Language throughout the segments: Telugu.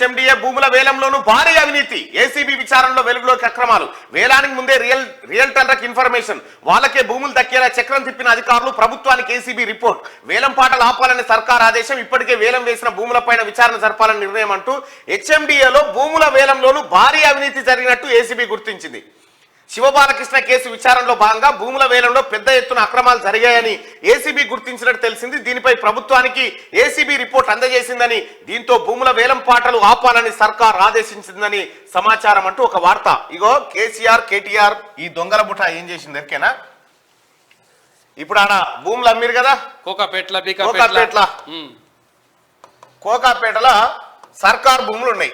హెచ్ఎండిఏ భూముల వేలంలోనూ భారీ అవినీతి, ఏసీబీ విచారణలో వెలుగులోకి అక్రమాలు. వేలానికి ముందే రియల్టర్లకు ఇన్ఫర్మేషన్, వాళ్ళకే భూములు దక్కేలా చక్రం తిప్పిన అధికారులు, ప్రభుత్వానికి ఏసీబీ రిపోర్ట్. వేలం పాటలు ఆపాలని సర్కార్ ఆదేశం, ఇప్పటికే వేలం వేసిన భూములపైన విచారణ జరపాలని నిర్ణయం అంటూ హెచ్ఎండిఏలో భూముల వేలంలోనూ భారీ అవినీతి జరిగినట్టు ఏసీబీ గుర్తించింది. శివబాలకృష్ణ కేసు విచారణలో భాగంగా భూముల వేలంలో పెద్ద ఎత్తున అక్రమాలు జరిగాయని ఏసీబీ గుర్తించినట్టు తెలిసింది. దీనిపై ప్రభుత్వానికి ఏసీబీ రిపోర్ట్ అందజేసిందని, దీంతో భూముల వేలం పాటలు ఆపాలని సర్కార్ ఆదేశించిందని సమాచారం అంటూ ఒక వార్త. ఇగో కేసీఆర్ కేటీఆర్ ఈ దొంగల బుట్ట ఏం చేసింది ఎరికేనా? ఇప్పుడు ఆడ భూములు అమ్మిరు కదా, కోకాపేటల సర్కార్ భూములు ఉన్నాయి.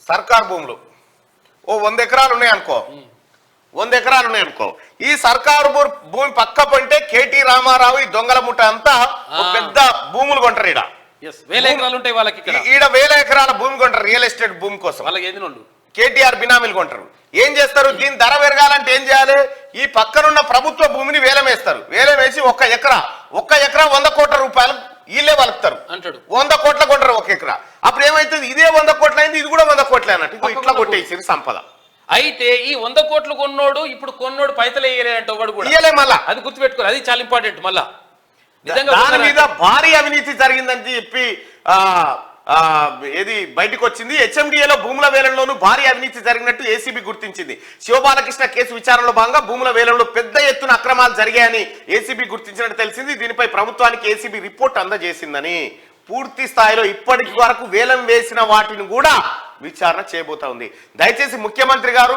సర్కార్ భూములు ఓ 100 ఎకరాలు ఉన్నాయి అనుకో, 100 ఎకరాలు ఉన్నాయి అనుకో. ఈ సర్కారు భూమి పక్క పంటే కేటీ రామారావు ఈ దొంగల ముఠ అంతా పెద్ద భూములు కొంటారు. ఈడ 1000 ఎకరాలు ఉంటాయి వాళ్ళకి, ఈడ 1000 ఎకరాల భూమి కొంటారు రియల్ ఎస్టేట్ భూమి కోసం. కేటీఆర్ బినామీలు కొంటారు. ఏం చేస్తారు? దీని ధర పెరగాలంటే ఏం చేయాలి? ఈ పక్కనున్న ప్రభుత్వ భూమిని వేలం వేస్తారు. వేలం వేసి ఒక్క ఎకరా 100 కోట్ల రూపాయలు వీళ్ళే వలుపుతారు అంటాడు. 100 కోట్ల కొంటారు ఒక ఎకరా. అప్పుడు ఏమైతుంది? ఇదే 100 కోట్ల అయింది, ఇది కూడా 100 కోట్లే అన్నట్టు ఇట్లా కొట్టేసి సంపద. అయితే ఈ 100 కోట్లు కొన్నోడు ఇప్పుడు కొన్నోడు పైసలు వేయలేదంటే వాడు కూడా ఇయ్యలే. మళ్ళా అది గుర్తుపెట్టుకోవాలి, అది చాలా ఇంపార్టెంట్. మళ్ళా దాని మీద భారీ అవినీతి జరిగిందని చెప్పి ఏది బయటకు వచ్చింది. హెచ్ఎండిఏలో భూముల వేలంలోనూ భారీ అవినీతి జరిగినట్టు ఏసీబీ గుర్తించింది. శివబాలకృష్ణ కేసు విచారణలో భాగంగా భూముల వేలంలో పెద్ద ఎత్తున అక్రమాలు జరిగాయని ఏసీబీ గుర్తించినట్టు తెలిసింది. దీనిపై ప్రభుత్వానికి ఏసీబీ రిపోర్ట్ అందజేసిందని, పూర్తి స్థాయిలో ఇప్పటి వరకు వేలం వేసిన వాటిని కూడా విచారణ చేయబోతా ఉంది. దయచేసి ముఖ్యమంత్రి గారు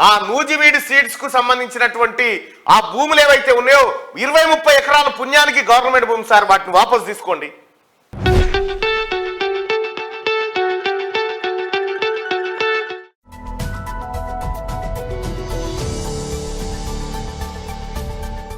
ఆ నూజివీడి సీడ్స్ కు సంబంధించినటువంటి ఆ భూములు ఏవైతే ఉన్నాయో 20-30 ఎకరాల పుణ్యానికి గవర్నమెంట్ భూమి సార్, వాటిని వాపసు తీసుకోండి.